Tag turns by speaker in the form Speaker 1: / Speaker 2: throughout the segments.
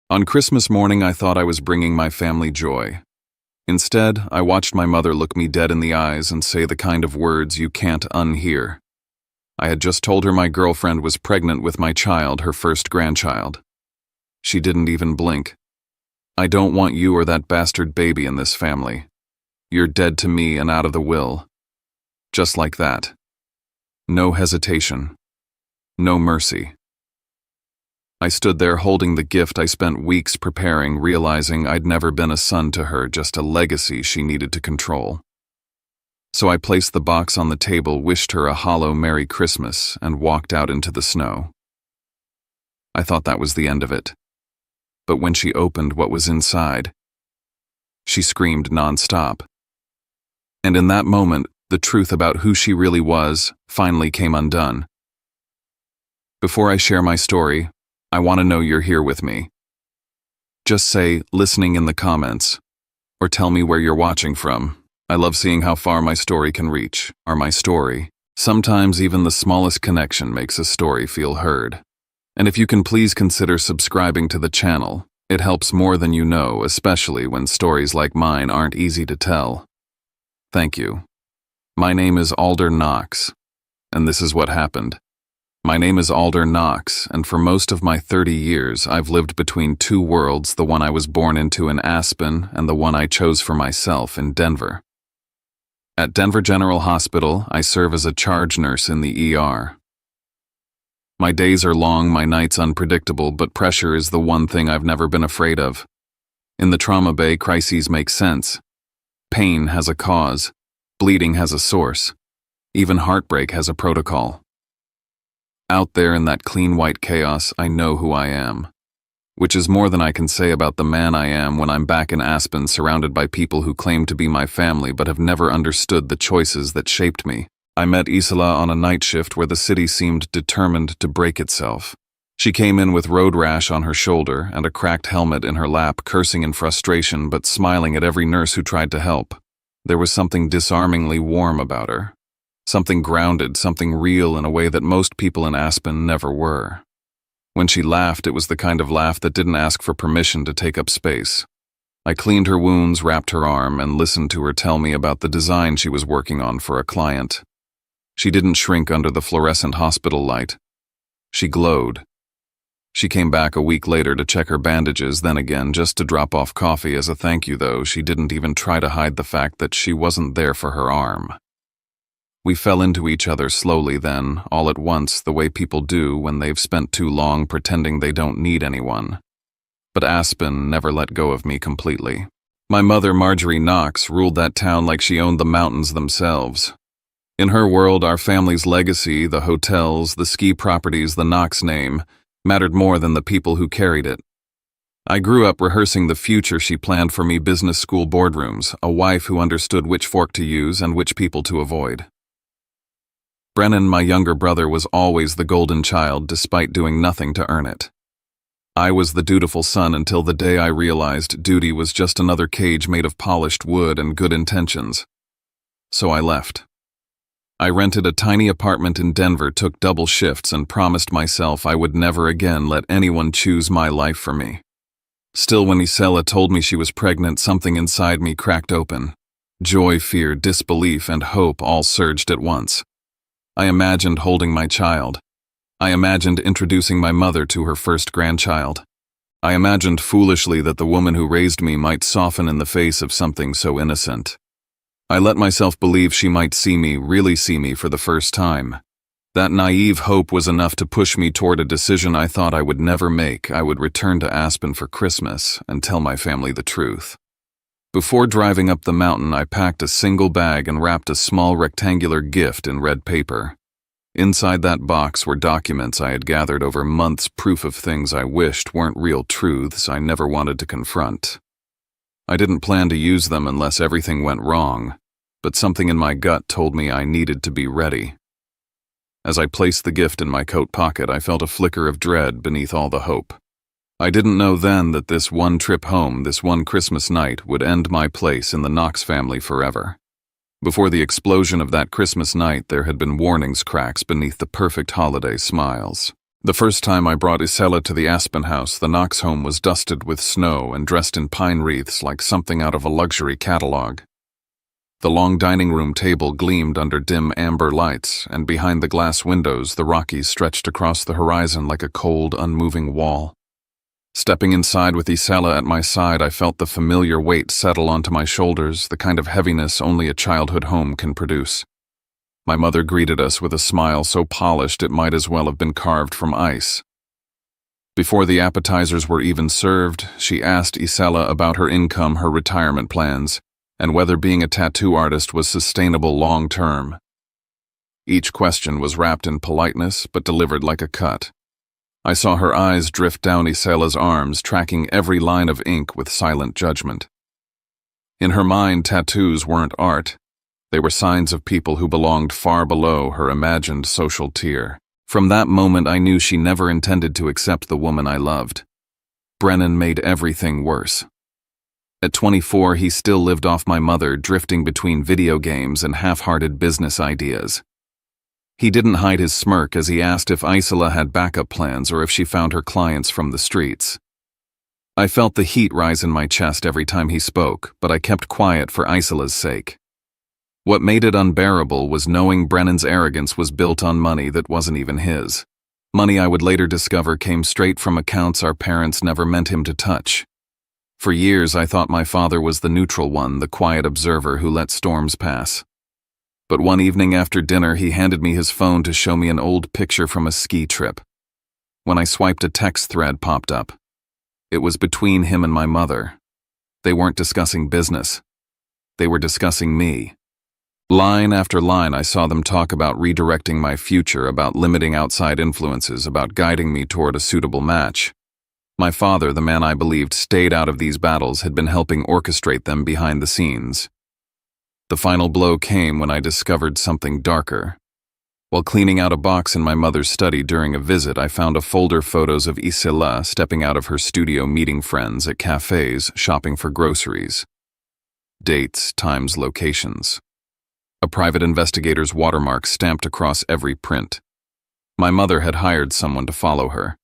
Speaker 1: On Christmas morning, I thought I was bringing my family joy. Instead, I watched my mother look me dead in the eyes and say the kind of words you can't unhear. I had just told her my girlfriend was pregnant with my child, her first grandchild. She didn't even blink. "I don't want you or that bastard baby in this family. You're dead to me and out of the will." Just like that. No hesitation. No mercy. I stood there holding the gift I spent weeks preparing, realizing I'd never been a son to her, just a legacy she needed to control. So I placed the box on the table, wished her a hollow Merry Christmas, and walked out into the snow. I thought that was the end of it. But when she opened what was inside, she screamed nonstop. And in that moment, the truth about who she really was finally came undone. Before I share my story, I want to know you're here with me. Just say "listening" in the comments, or tell me where you're watching from. I love seeing how far my story can reach, or my story. Sometimes even the smallest connection makes a story feel heard. And if you can please consider subscribing to the channel, it helps more than you know, especially when stories like mine aren't easy to tell. Thank you. My name is Alder Knox, and this is what happened. My name is Alder Knox, and for most of my 30 years, I've lived between two worlds, the one I was born into in Aspen and the one I chose for myself in Denver. At Denver General Hospital, I serve as a charge nurse in the ER. My days are long, my nights unpredictable, but pressure is the one thing I've never been afraid of. In the trauma bay, crises make sense. Pain has a cause. Bleeding has a source. Even heartbreak has a protocol. Out there in that clean white chaos, I know who I am. Which is more than I can say about the man I am when I'm back in Aspen, surrounded by people who claim to be my family but have never understood the choices that shaped me. I met Isla on a night shift where the city seemed determined to break itself. She came in with road rash on her shoulder and a cracked helmet in her lap, cursing in frustration but smiling at every nurse who tried to help. There was something disarmingly warm about her. Something grounded, something real in a way that most people in Aspen never were. When she laughed, it was the kind of laugh that didn't ask for permission to take up space. I cleaned her wounds, wrapped her arm, and listened to her tell me about the design she was working on for a client. She didn't shrink under the fluorescent hospital light. She glowed. She came back a week later to check her bandages, then again just to drop off coffee as a thank you, though she didn't even try to hide the fact that she wasn't there for her arm. We fell into each other slowly then, all at once, the way people do when they've spent too long pretending they don't need anyone. But Aspen never let go of me completely. My mother, Marjorie Knox, ruled that town like she owned the mountains themselves. In her world, our family's legacy, the hotels, the ski properties, the Knox name, mattered more than the people who carried it. I grew up rehearsing the future she planned for me: business school boardrooms, a wife who understood which fork to use and which people to avoid. Brennan, my younger brother, was always the golden child despite doing nothing to earn it. I was the dutiful son until the day I realized duty was just another cage made of polished wood and good intentions. So I left. I rented a tiny apartment in Denver, took double shifts, and promised myself I would never again let anyone choose my life for me. Still, when Isela told me she was pregnant, something inside me cracked open. Joy, fear, disbelief, and hope all surged at once. I imagined holding my child. I imagined introducing my mother to her first grandchild. I imagined foolishly that the woman who raised me might soften in the face of something so innocent. I let myself believe she might see me, really see me for the first time. That naive hope was enough to push me toward a decision I thought I would never make. I would return to Aspen for Christmas and tell my family the truth. Before driving up the mountain, I packed a single bag and wrapped a small rectangular gift in red paper. Inside that box were documents I had gathered over months, proof of things I wished weren't real truths I never wanted to confront. I didn't plan to use them unless everything went wrong, but something in my gut told me I needed to be ready. As I placed the gift in my coat pocket, I felt a flicker of dread beneath all the hope. I didn't know then that this one trip home, this one Christmas night, would end my place in the Knox family forever. Before the explosion of that Christmas night, there had been warnings cracks beneath the perfect holiday smiles. The first time I brought Isela to the Aspen house, the Knox home was dusted with snow and dressed in pine wreaths like something out of a luxury catalog. The long dining room table gleamed under dim amber lights, and behind the glass windows the Rockies stretched across the horizon like a cold, unmoving wall. Stepping inside with Isela at my side, I felt the familiar weight settle onto my shoulders, the kind of heaviness only a childhood home can produce. My mother greeted us with a smile so polished it might as well have been carved from ice. Before the appetizers were even served, she asked Isela about her income, her retirement plans, and whether being a tattoo artist was sustainable long-term. Each question was wrapped in politeness but delivered like a cut. I saw her eyes drift down Isela's arms, tracking every line of ink with silent judgment. In her mind, tattoos weren't art. They were signs of people who belonged far below her imagined social tier. From that moment, I knew she never intended to accept the woman I loved. Brennan made everything worse. At 24, he still lived off my mother, drifting between video games and half-hearted business ideas. He didn't hide his smirk as he asked if Isela had backup plans or if she found her clients from the streets. I felt the heat rise in my chest every time he spoke, but I kept quiet for Isela's sake. What made it unbearable was knowing Brennan's arrogance was built on money that wasn't even his. Money I would later discover came straight from accounts our parents never meant him to touch. For years I thought my father was the neutral one, the quiet observer who let storms pass. But one evening after dinner, he handed me his phone to show me an old picture from a ski trip. When I swiped, a text thread popped up. It was between him and my mother. They weren't discussing business. They were discussing me. Line after line, I saw them talk about redirecting my future, about limiting outside influences, about guiding me toward a suitable match. My father, the man I believed stayed out of these battles, had been helping orchestrate them behind the scenes. The final blow came when I discovered something darker. While cleaning out a box in my mother's study during a visit, I found a folder photos of Isela stepping out of her studio, meeting friends at cafes, shopping for groceries. Dates, times, locations. A private investigator's watermark stamped across every print. My mother had hired someone to follow her.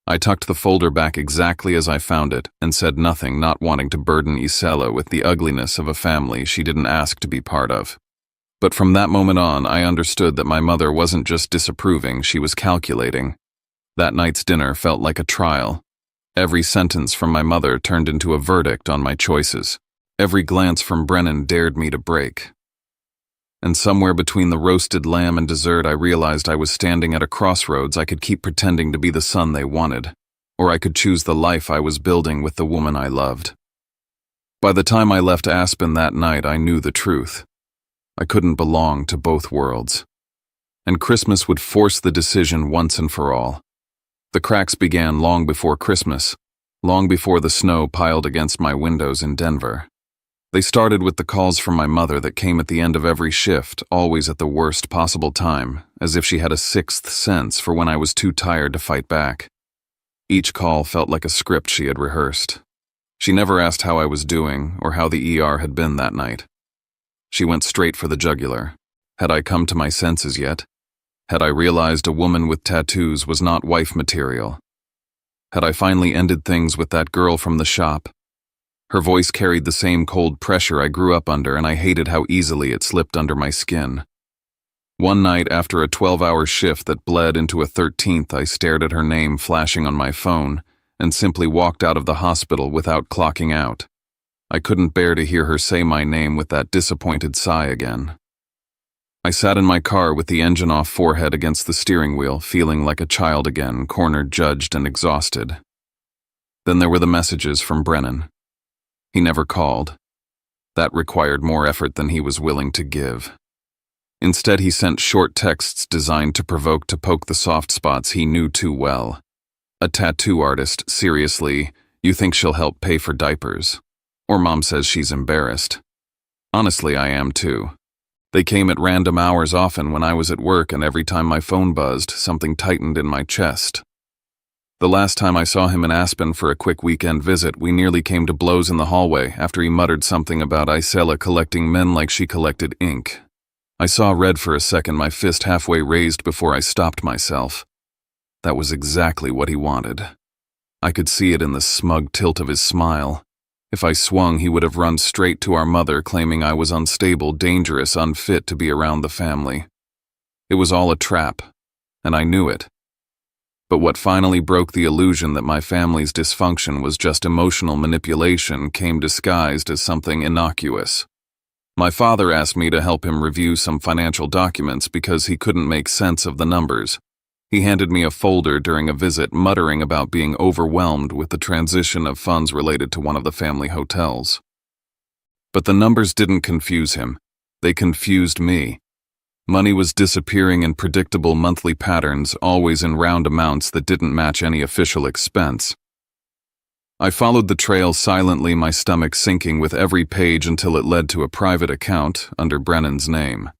Speaker 1: I tucked the folder back exactly as I found it and said nothing, not wanting to burden Isela with the ugliness of a family she didn't ask to be part of. But from that moment on, I understood that my mother wasn't just disapproving, she was calculating. That night's dinner felt like a trial. Every sentence from my mother turned into a verdict on my choices. Every glance from Brennan dared me to break. And somewhere between the roasted lamb and dessert, I realized I was standing at a crossroads. I could keep pretending to be the son they wanted, or I could choose the life I was building with the woman I loved. By the time I left Aspen that night, I knew the truth. I couldn't belong to both worlds. And Christmas would force the decision once and for all. The cracks began long before Christmas, long before the snow piled against my windows in Denver. They started with the calls from my mother that came at the end of every shift, always at the worst possible time, as if she had a sixth sense for when I was too tired to fight back. Each call felt like a script she had rehearsed. She never asked how I was doing or how the ER had been that night. She went straight for the jugular. Had I come to my senses yet? Had I realized a woman with tattoos was not wife material? Had I finally ended things with that girl from the shop? Her voice carried the same cold pressure I grew up under, and I hated how easily it slipped under my skin. One night, after a 12-hour shift that bled into a 13th, I stared at her name flashing on my phone and simply walked out of the hospital without clocking out. I couldn't bear to hear her say my name with that disappointed sigh again. I sat in my car with the engine off, forehead against the steering wheel, feeling like a child again, cornered, judged, and exhausted. Then there were the messages from Brennan. He never called. That required more effort than he was willing to give. Instead, he sent short texts designed to provoke, to poke the soft spots he knew too well. A tattoo artist, seriously, you think she'll help pay for diapers? Or mom says she's embarrassed. Honestly, I am too. They came at random hours, often when I was at work, and every time my phone buzzed, something tightened in my chest. The last time I saw him in Aspen for a quick weekend visit, we nearly came to blows in the hallway after he muttered something about Isela collecting men like she collected ink. I saw red for a second, my fist halfway raised before I stopped myself. That was exactly what he wanted. I could see it in the smug tilt of his smile. If I swung, he would have run straight to our mother, claiming I was unstable, dangerous, unfit to be around the family. It was all a trap, and I knew it. But what finally broke the illusion that my family's dysfunction was just emotional manipulation came disguised as something innocuous. My father asked me to help him review some financial documents because he couldn't make sense of the numbers. He handed me a folder during a visit, muttering about being overwhelmed with the transition of funds related to one of the family hotels. But the numbers didn't confuse him. They confused me. Money was disappearing in predictable monthly patterns, always in round amounts that didn't match any official expense. I followed the trail silently, my stomach sinking with every page until it led to a private account under Brennan's name.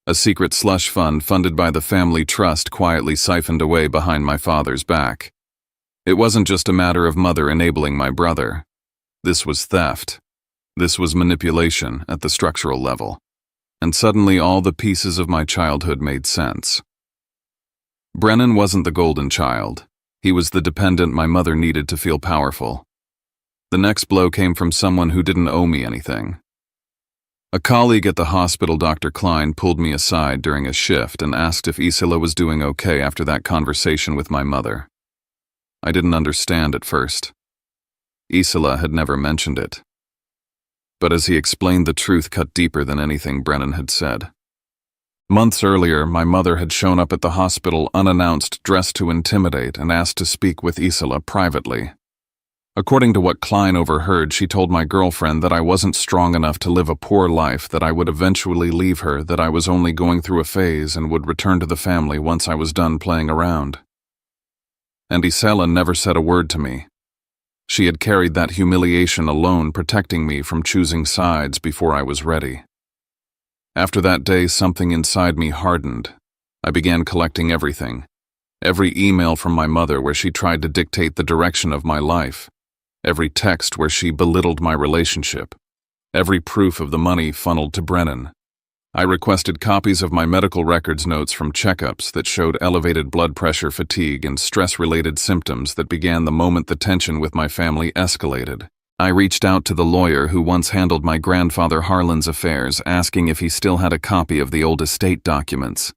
Speaker 1: A secret slush fund funded by the family trust quietly siphoned away behind my father's back. It wasn't just a matter of mother enabling my brother. This was theft. This was manipulation at the structural level. And suddenly all the pieces of my childhood made sense. Brennan wasn't the golden child. He was the dependent my mother needed to feel powerful. The next blow came from someone who didn't owe me anything. A colleague at the hospital, Dr. Klein, pulled me aside during a shift and asked if Isela was doing okay after that conversation with my mother. I didn't understand at first. Isela had never mentioned it. But as he explained, the truth cut deeper than anything Brennan had said. Months earlier, my mother had shown up at the hospital unannounced, dressed to intimidate, and asked to speak with Isela privately. According to what Klein overheard, she told my girlfriend that I wasn't strong enough to live a poor life, that I would eventually leave her, that I was only going through a phase and would return to the family once I was done playing around. And Isela never said a word to me. She had carried that humiliation alone, protecting me from choosing sides before I was ready. After that day, something inside me hardened. I began collecting everything. Every email from my mother where she tried to dictate the direction of my life. Every text where she belittled my relationship. Every proof of the money funneled to Brennan. I requested copies of my medical records notes from checkups that showed elevated blood pressure, fatigue, and stress-related symptoms that began the moment the tension with my family escalated. I reached out to the lawyer who once handled my grandfather Harlan's affairs, asking if he still had a copy of the old estate documents.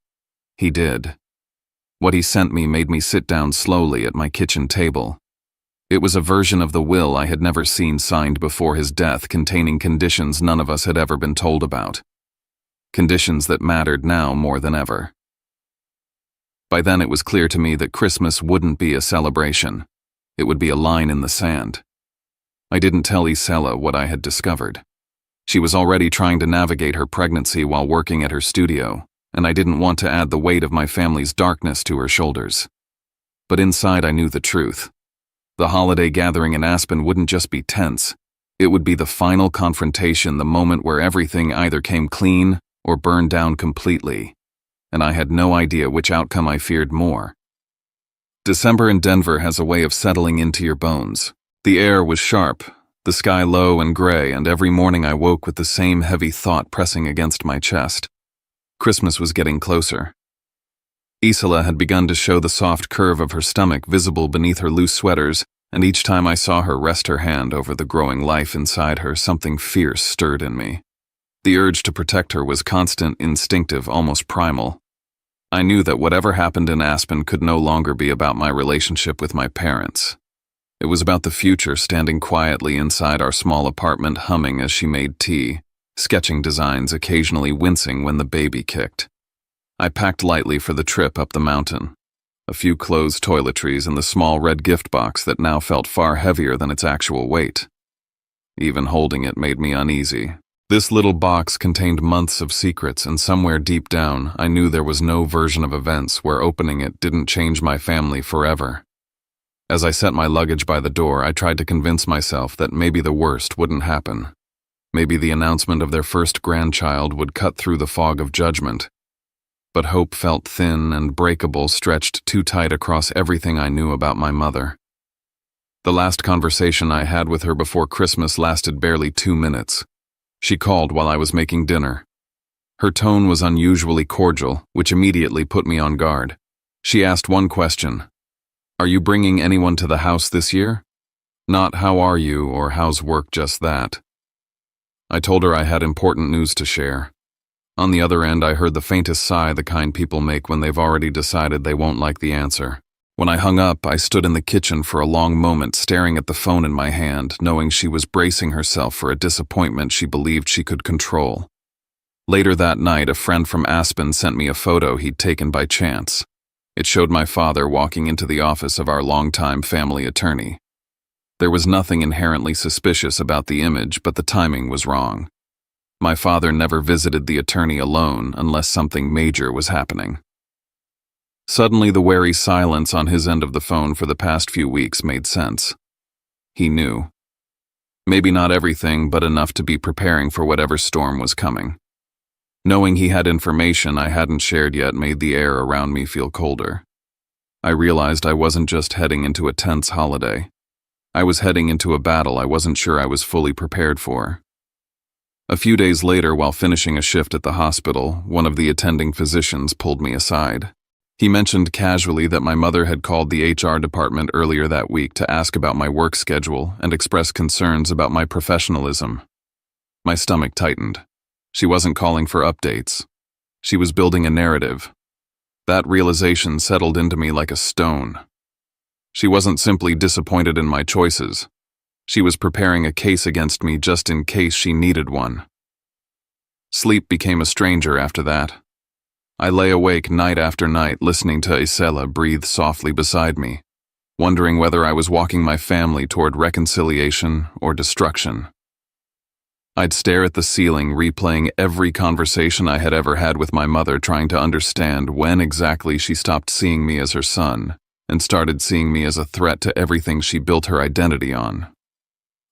Speaker 1: He did. What he sent me made me sit down slowly at my kitchen table. It was a version of the will I had never seen signed before his death, containing conditions none of us had ever been told about. Conditions that mattered now more than ever. By then it was clear to me that Christmas wouldn't be a celebration. It would be a line in the sand. I didn't tell Isela what I had discovered. She was already trying to navigate her pregnancy while working at her studio, and I didn't want to add the weight of my family's darkness to her shoulders. But inside I knew the truth. The holiday gathering in Aspen wouldn't just be tense. It would be the final confrontation, the moment where everything either came clean or burned down completely, and I had no idea which outcome I feared more. December in Denver has a way of settling into your bones. The air was sharp, the sky low and gray, and every morning I woke with the same heavy thought pressing against my chest. Christmas was getting closer. Isela had begun to show the soft curve of her stomach visible beneath her loose sweaters, and each time I saw her rest her hand over the growing life inside her, something fierce stirred in me. The urge to protect her was constant, instinctive, almost primal. I knew that whatever happened in Aspen could no longer be about my relationship with my parents. It was about the future, standing quietly inside our small apartment, humming as she made tea, sketching designs, occasionally wincing when the baby kicked. I packed lightly for the trip up the mountain. A few clothes, toiletries, and the small red gift box that now felt far heavier than its actual weight. Even holding it made me uneasy. This little box contained months of secrets, and somewhere deep down, I knew there was no version of events where opening it didn't change my family forever. As I set my luggage by the door, I tried to convince myself that maybe the worst wouldn't happen. Maybe the announcement of their first grandchild would cut through the fog of judgment. But hope felt thin and breakable, stretched too tight across everything I knew about my mother. The last conversation I had with her before Christmas lasted barely 2 minutes. She called while I was making dinner. Her tone was unusually cordial, which immediately put me on guard. She asked one question. Are you bringing anyone to the house this year? Not how are you or how's work, just that. I told her I had important news to share. On the other end, I heard the faintest sigh, the kind people make when they've already decided they won't like the answer. When I hung up, I stood in the kitchen for a long moment, staring at the phone in my hand, knowing she was bracing herself for a disappointment she believed she could control. Later that night, a friend from Aspen sent me a photo he'd taken by chance. It showed my father walking into the office of our longtime family attorney. There was nothing inherently suspicious about the image, but the timing was wrong. My father never visited the attorney alone unless something major was happening. Suddenly, the wary silence on his end of the phone for the past few weeks made sense. He knew. Maybe not everything, but enough to be preparing for whatever storm was coming. Knowing he had information I hadn't shared yet made the air around me feel colder. I realized I wasn't just heading into a tense holiday. I was heading into a battle I wasn't sure I was fully prepared for. A few days later, while finishing a shift at the hospital, one of the attending physicians pulled me aside. He mentioned casually that my mother had called the HR department earlier that week to ask about my work schedule and express concerns about my professionalism. My stomach tightened. She wasn't calling for updates. She was building a narrative. That realization settled into me like a stone. She wasn't simply disappointed in my choices. She was preparing a case against me just in case she needed one. Sleep became a stranger after that. I lay awake night after night listening to Isela breathe softly beside me, wondering whether I was walking my family toward reconciliation or destruction. I'd stare at the ceiling, replaying every conversation I had ever had with my mother, trying to understand when exactly she stopped seeing me as her son and started seeing me as a threat to everything she built her identity on.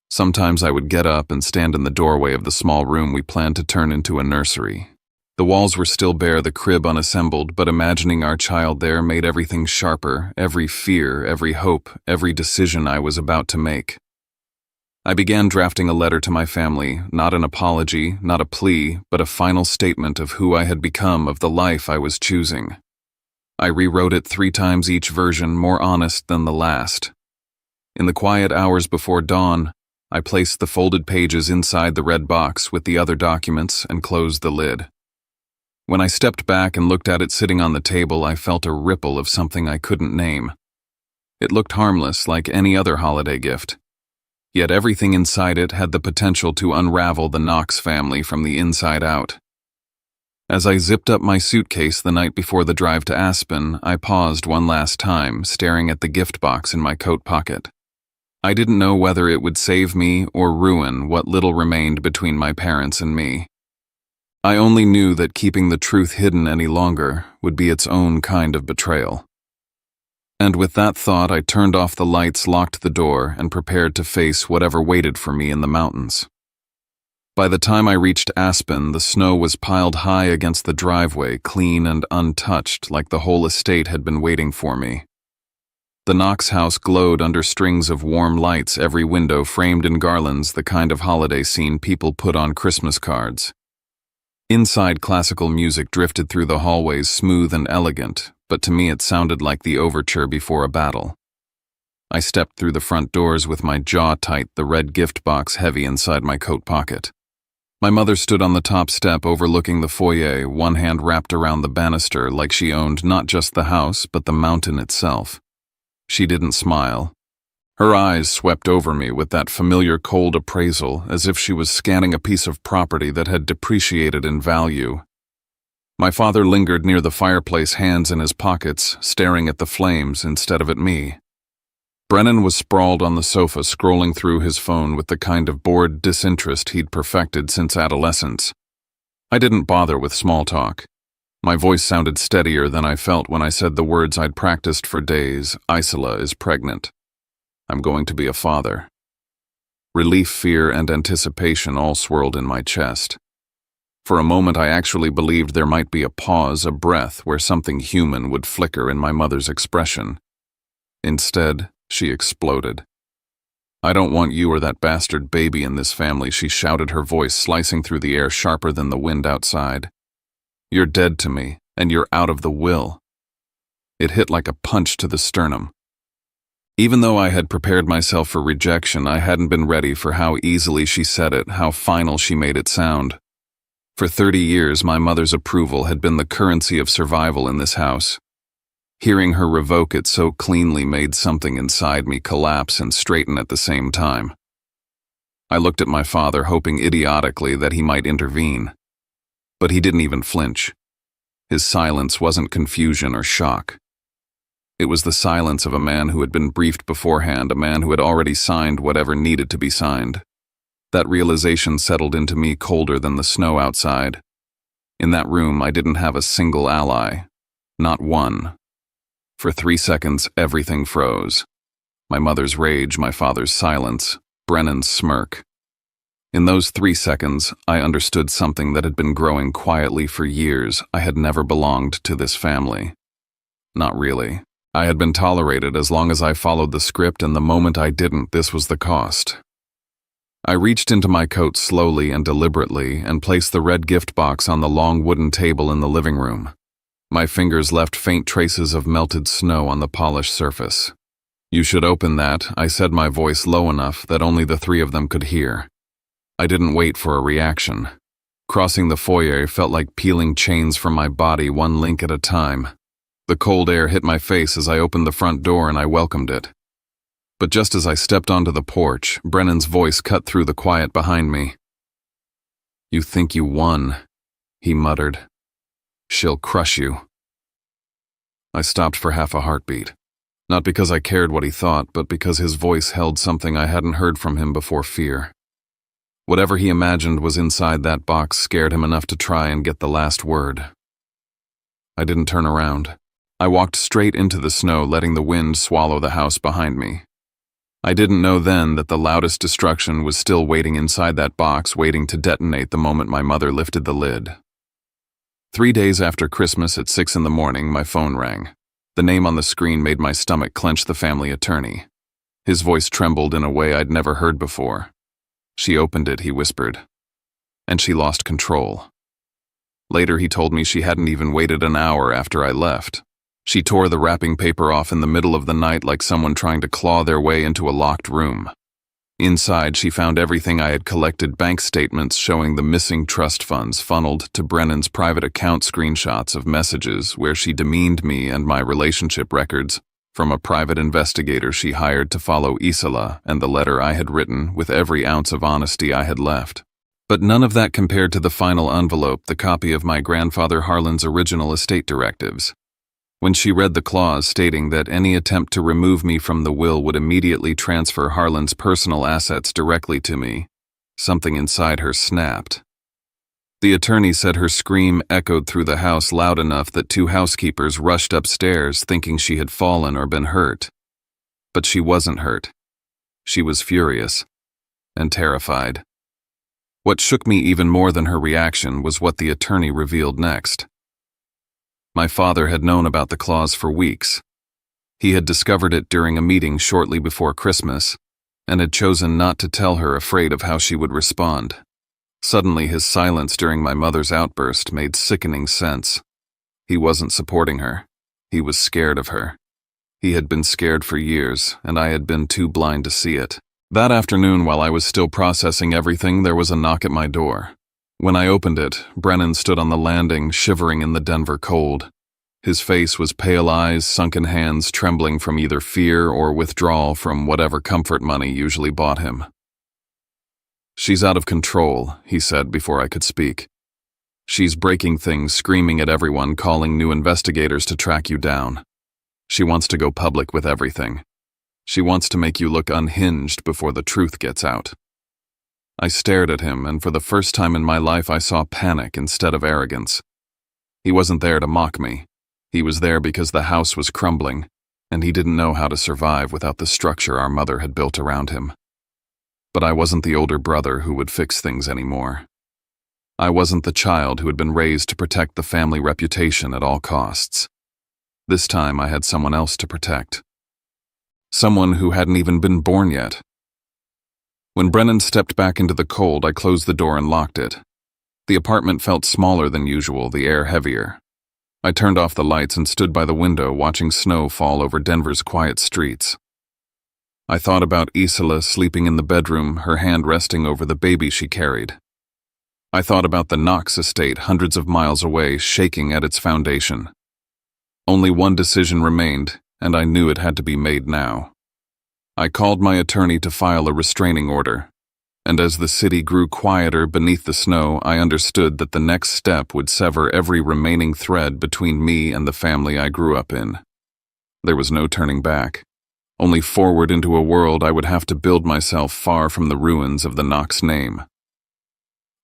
Speaker 1: Sometimes I would get up and stand in the doorway of the small room we planned to turn into a nursery. The walls were still bare, the crib unassembled, but imagining our child there made everything sharper, every fear, every hope, every decision I was about to make. I began drafting a letter to my family, not an apology, not a plea, but a final statement of who I had become, of the life I was choosing. I rewrote it 3 times, each version more honest than the last. In the quiet hours before dawn, I placed the folded pages inside the red box with the other documents and closed the lid. When I stepped back and looked at it sitting on the table, I felt a ripple of something I couldn't name. It looked harmless, like any other holiday gift. Yet everything inside it had the potential to unravel the Knox family from the inside out. As I zipped up my suitcase the night before the drive to Aspen, I paused one last time, staring at the gift box in my coat pocket. I didn't know whether it would save me or ruin what little remained between my parents and me. I only knew that keeping the truth hidden any longer would be its own kind of betrayal. And with that thought, I turned off the lights, locked the door, and prepared to face whatever waited for me in the mountains. By the time I reached Aspen, the snow was piled high against the driveway, clean and untouched, like the whole estate had been waiting for me. The Knox house glowed under strings of warm lights, every window framed in garlands, the kind of holiday scene people put on Christmas cards. Inside, classical music drifted through the hallways, smooth and elegant, but to me it sounded like the overture before a battle. I stepped through the front doors with my jaw tight, the red gift box heavy inside my coat pocket. My mother stood on the top step overlooking the foyer, one hand wrapped around the banister like she owned not just the house but the mountain itself. She didn't smile. Her eyes swept over me with that familiar cold appraisal, as if she was scanning a piece of property that had depreciated in value. My father lingered near the fireplace, hands in his pockets, staring at the flames instead of at me. Brennan was sprawled on the sofa, scrolling through his phone with the kind of bored disinterest he'd perfected since adolescence. I didn't bother with small talk. My voice sounded steadier than I felt when I said the words I'd practiced for days. Isela is pregnant. I'm going to be a father. Relief, fear, and anticipation all swirled in my chest. For a moment I actually believed there might be a pause, a breath, where something human would flicker in my mother's expression. Instead, she exploded. I don't want you or that bastard baby in this family, she shouted, her voice slicing through the air sharper than the wind outside. You're dead to me, and you're out of the will. It hit like a punch to the sternum. Even though I had prepared myself for rejection, I hadn't been ready for how easily she said it, how final she made it sound. For 30 years, my mother's approval had been the currency of survival in this house. Hearing her revoke it so cleanly made something inside me collapse and straighten at the same time. I looked at my father, hoping idiotically that he might intervene. But he didn't even flinch. His silence wasn't confusion or shock. It was the silence of a man who had been briefed beforehand, a man who had already signed whatever needed to be signed. That realization settled into me colder than the snow outside. In that room, I didn't have a single ally. Not one. For 3 seconds, everything froze. My mother's rage, my father's silence, Brennan's smirk. In those 3 seconds, I understood something that had been growing quietly for years. I had never belonged to this family. Not really. I had been tolerated as long as I followed the script, and the moment I didn't, this was the cost. I reached into my coat slowly and deliberately and placed the red gift box on the long wooden table in the living room. My fingers left faint traces of melted snow on the polished surface. "You should open that," I said, my voice low enough that only the three of them could hear. I didn't wait for a reaction. Crossing the foyer felt like peeling chains from my body, one link at a time. The cold air hit my face as I opened the front door, and I welcomed it. But just as I stepped onto the porch, Brennan's voice cut through the quiet behind me. "You think you won," he muttered. "She'll crush you." I stopped for half a heartbeat. Not because I cared what he thought, but because his voice held something I hadn't heard from him before: fear. Whatever he imagined was inside that box scared him enough to try and get the last word. I didn't turn around. I walked straight into the snow, letting the wind swallow the house behind me. I didn't know then that the loudest destruction was still waiting inside that box, waiting to detonate the moment my mother lifted the lid. 3 days after Christmas at 6 in the morning, my phone rang. The name on the screen made my stomach clench: the family attorney. His voice trembled in a way I'd never heard before. "She opened it," he whispered. "And she lost control." Later he told me she hadn't even waited an hour after I left. She tore the wrapping paper off in the middle of the night like someone trying to claw their way into a locked room. Inside, she found everything I had collected: bank statements showing the missing trust funds funneled to Brennan's private account, screenshots of messages where she demeaned me and my relationship records from a private investigator she hired to follow Isola, and the letter I had written with every ounce of honesty I had left. But none of that compared to the final envelope, the copy of my grandfather Harlan's original estate directives. When she read the clause stating that any attempt to remove me from the will would immediately transfer Harlan's personal assets directly to me, something inside her snapped. The attorney said her scream echoed through the house loud enough that 2 housekeepers rushed upstairs thinking she had fallen or been hurt. But she wasn't hurt. She was furious and terrified. What shook me even more than her reaction was what the attorney revealed next. My father had known about the clause for weeks. He had discovered it during a meeting shortly before Christmas, and had chosen not to tell her, afraid of how she would respond. Suddenly, his silence during my mother's outburst made sickening sense. He wasn't supporting her. He was scared of her. He had been scared for years, and I had been too blind to see it. That afternoon, while I was still processing everything, there was a knock at my door. When I opened it, Brennan stood on the landing, shivering in the Denver cold. His face was pale eyes, sunken hands trembling from either fear or withdrawal from whatever comfort money usually bought him. "She's out of control," he said before I could speak. "She's breaking things, screaming at everyone, calling new investigators to track you down. She wants to go public with everything. She wants to make you look unhinged before the truth gets out." I stared at him, and for the first time in my life I saw panic instead of arrogance. He wasn't there to mock me. He was there because the house was crumbling, and he didn't know how to survive without the structure our mother had built around him. But I wasn't the older brother who would fix things anymore. I wasn't the child who had been raised to protect the family reputation at all costs. This time I had someone else to protect. Someone who hadn't even been born yet. When Brennan stepped back into the cold, I closed the door and locked it. The apartment felt smaller than usual, the air heavier. I turned off the lights and stood by the window watching snow fall over Denver's quiet streets. I thought about Isola sleeping in the bedroom, her hand resting over the baby she carried. I thought about the Knox estate hundreds of miles away, shaking at its foundation. Only one decision remained, and I knew it had to be made now. I called my attorney to file a restraining order, and as the city grew quieter beneath the snow, I understood that the next step would sever every remaining thread between me and the family I grew up in. There was no turning back, only forward into a world I would have to build myself far from the ruins of the Knox name.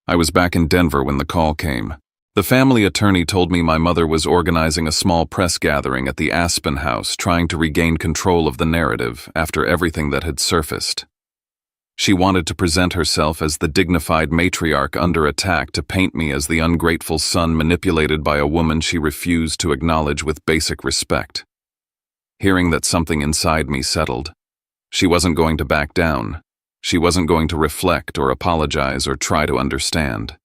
Speaker 1: I was back in Denver when the call came. The family attorney told me my mother was organizing a small press gathering at the Aspen House, trying to regain control of the narrative after everything that had surfaced. She wanted to present herself as the dignified matriarch under attack, to paint me as the ungrateful son manipulated by a woman she refused to acknowledge with basic respect. Hearing that, something inside me settled. She wasn't going to back down. She wasn't going to reflect or apologize or try to understand.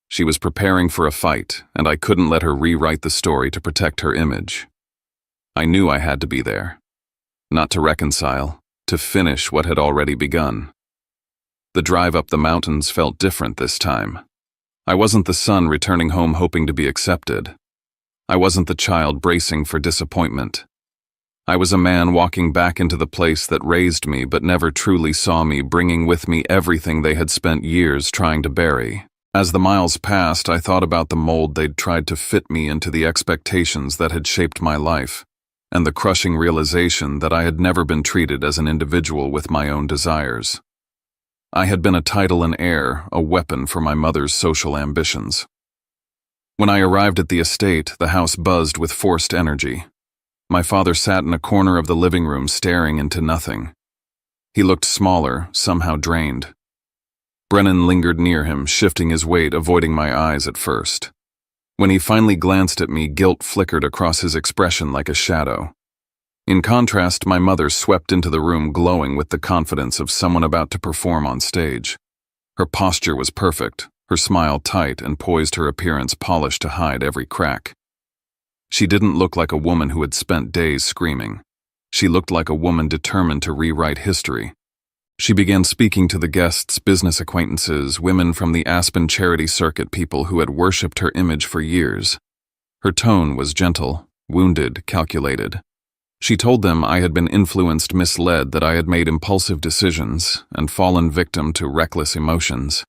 Speaker 1: She was preparing for a fight, and I couldn't let her rewrite the story to protect her image. I knew I had to be there. Not to reconcile, to finish what had already begun. The drive up the mountains felt different this time. I wasn't the son returning home hoping to be accepted. I wasn't the child bracing for disappointment. I was a man walking back into the place that raised me but never truly saw me, bringing with me everything they had spent years trying to bury. As the miles passed, I thought about the mold they'd tried to fit me into, the expectations that had shaped my life, and the crushing realization that I had never been treated as an individual with my own desires. I had been a title and heir, a weapon for my mother's social ambitions. When I arrived at the estate, the house buzzed with forced energy. My father sat in a corner of the living room staring into nothing. He looked smaller, somehow drained. Brennan lingered near him, shifting his weight, avoiding my eyes at first. When he finally glanced at me, guilt flickered across his expression like a shadow. In contrast, my mother swept into the room, glowing with the confidence of someone about to perform on stage. Her posture was perfect, her smile tight and poised, her appearance polished to hide every crack. She didn't look like a woman who had spent days screaming. She looked like a woman determined to rewrite history. She began speaking to the guests, business acquaintances, women from the Aspen charity circuit, people who had worshipped her image for years. Her tone was gentle, wounded, calculated. She told them I had been influenced, misled, that I had made impulsive decisions and fallen victim to reckless emotions.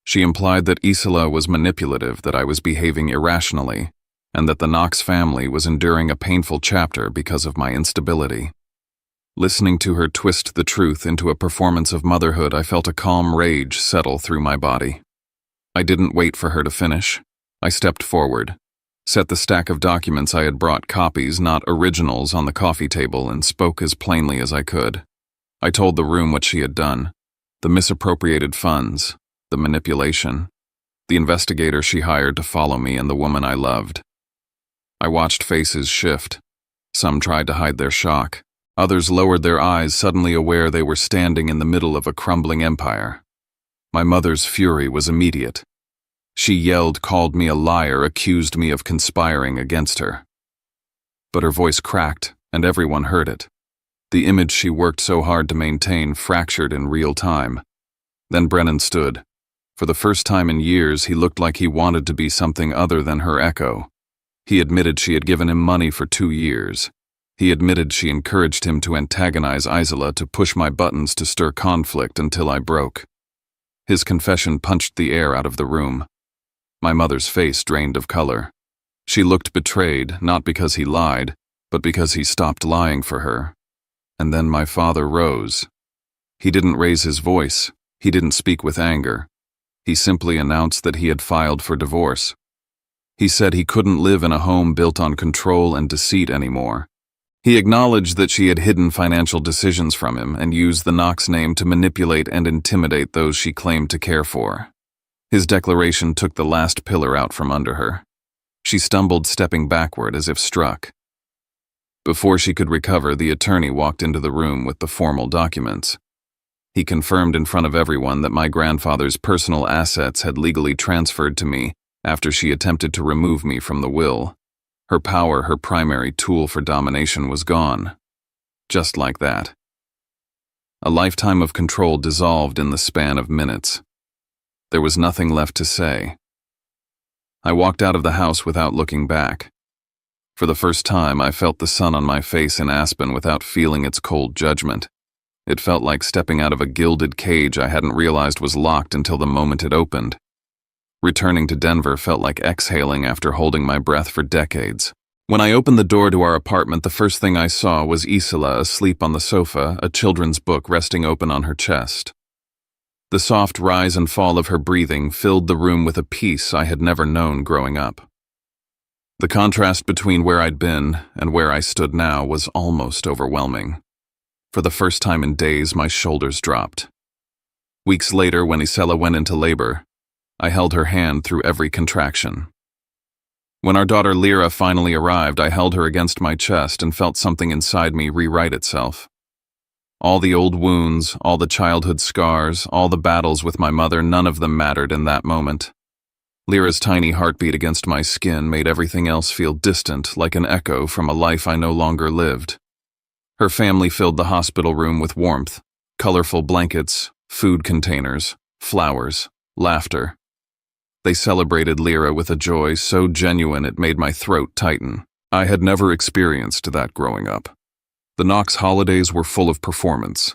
Speaker 1: She implied that Isola was manipulative, that I was behaving irrationally, and that the Knox family was enduring a painful chapter because of my instability. Listening to her twist the truth into a performance of motherhood, I felt a calm rage settle through my body. I didn't wait for her to finish. I stepped forward, set the stack of documents I had brought, copies, not originals, on the coffee table, and spoke as plainly as I could. I told the room what she had done, the misappropriated funds, the manipulation, the investigator she hired to follow me, and the woman I loved. I watched faces shift. Some tried to hide their shock. Others lowered their eyes, suddenly aware they were standing in the middle of a crumbling empire. My mother's fury was immediate. She yelled, called me a liar, accused me of conspiring against her. But her voice cracked, and everyone heard it. The image she worked so hard to maintain fractured in real time. Then Brennan stood. For the first time in years, he looked like he wanted to be something other than her echo. He admitted she had given him money for 2 years. He admitted she encouraged him to antagonize Isola, to push my buttons, to stir conflict until I broke. His confession punched the air out of the room. My mother's face drained of color. She looked betrayed, not because he lied, but because he stopped lying for her. And then my father rose. He didn't raise his voice. He didn't speak with anger. He simply announced that he had filed for divorce. He said he couldn't live in a home built on control and deceit anymore. He acknowledged that she had hidden financial decisions from him and used the Knox name to manipulate and intimidate those she claimed to care for. His declaration took the last pillar out from under her. She stumbled, stepping backward as if struck. Before she could recover, the attorney walked into the room with the formal documents. He confirmed in front of everyone that my grandfather's personal assets had legally transferred to me after she attempted to remove me from the will. Her power, her primary tool for domination, was gone. Just like that. A lifetime of control dissolved in the span of minutes. There was nothing left to say. I walked out of the house without looking back. For the first time, I felt the sun on my face in Aspen without feeling its cold judgment. It felt like stepping out of a gilded cage I hadn't realized was locked until the moment it opened. Returning to Denver felt like exhaling after holding my breath for decades. When I opened the door to our apartment, the first thing I saw was Isela asleep on the sofa, a children's book resting open on her chest. The soft rise and fall of her breathing filled the room with a peace I had never known growing up. The contrast between where I'd been and where I stood now was almost overwhelming. For the first time in days, my shoulders dropped. Weeks later, when Isela went into labor, I held her hand through every contraction. When our daughter Lyra finally arrived, I held her against my chest and felt something inside me rewrite itself. All the old wounds, all the childhood scars, all the battles with my mother, none of them mattered in that moment. Lyra's tiny heartbeat against my skin made everything else feel distant, like an echo from a life I no longer lived. Her family filled the hospital room with warmth, colorful blankets, food containers, flowers, laughter. They celebrated Lyra with a joy so genuine it made my throat tighten. I had never experienced that growing up. The Knox holidays were full of performance.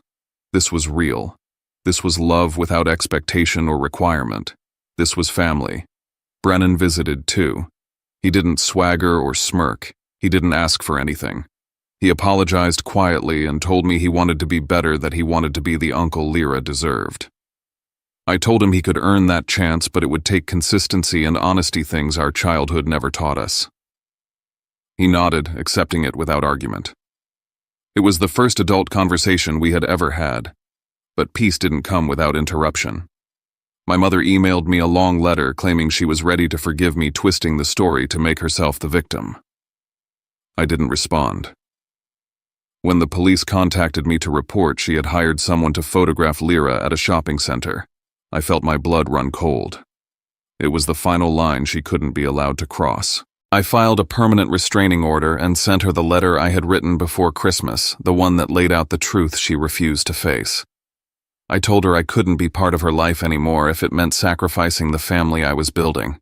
Speaker 1: This was real. This was love without expectation or requirement. This was family. Brennan visited too. He didn't swagger or smirk. He didn't ask for anything. He apologized quietly and told me he wanted to be better, that he wanted to be the uncle Lyra deserved. I told him he could earn that chance, but it would take consistency and honesty, things our childhood never taught us. He nodded, accepting it without argument. It was the first adult conversation we had ever had, but peace didn't come without interruption. My mother emailed me a long letter claiming she was ready to forgive me, twisting the story to make herself the victim. I didn't respond. When the police contacted me to report she had hired someone to photograph Lyra at a shopping center, I felt my blood run cold. It was the final line she couldn't be allowed to cross. I filed a permanent restraining order and sent her the letter I had written before Christmas, the one that laid out the truth she refused to face. I told her I couldn't be part of her life anymore if it meant sacrificing the family I was building.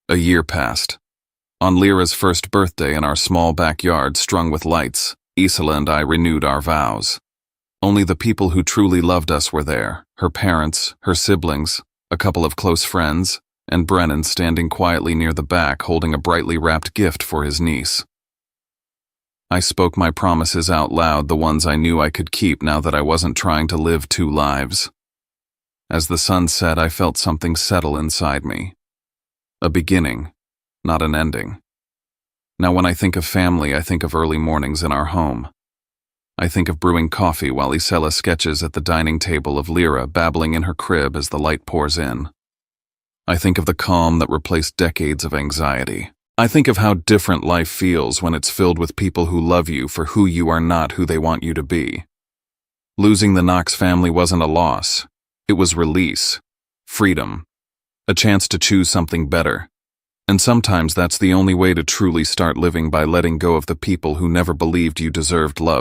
Speaker 1: A year passed. On Lyra's first birthday in our small backyard strung with lights, Isela and I renewed our vows. Only the people who truly loved us were there, her parents, her siblings, a couple of close friends, and Brennan standing quietly near the back holding a brightly wrapped gift for his niece. I spoke my promises out loud, the ones I knew I could keep now that I wasn't trying to live two lives. As the sun set, I felt something settle inside me. A beginning, not an ending. Now when I think of family, I think of early mornings in our home. I think of brewing coffee while Isela sketches at the dining table, of Lyra babbling in her crib as the light pours in. I think of the calm that replaced decades of anxiety. I think of how different life feels when it's filled with people who love you for who you are, not who they want you to be. Losing the Knox family wasn't a loss. It was release, freedom, a chance to choose something better. And sometimes that's the only way to truly start living, by letting go of the people who never believed you deserved love.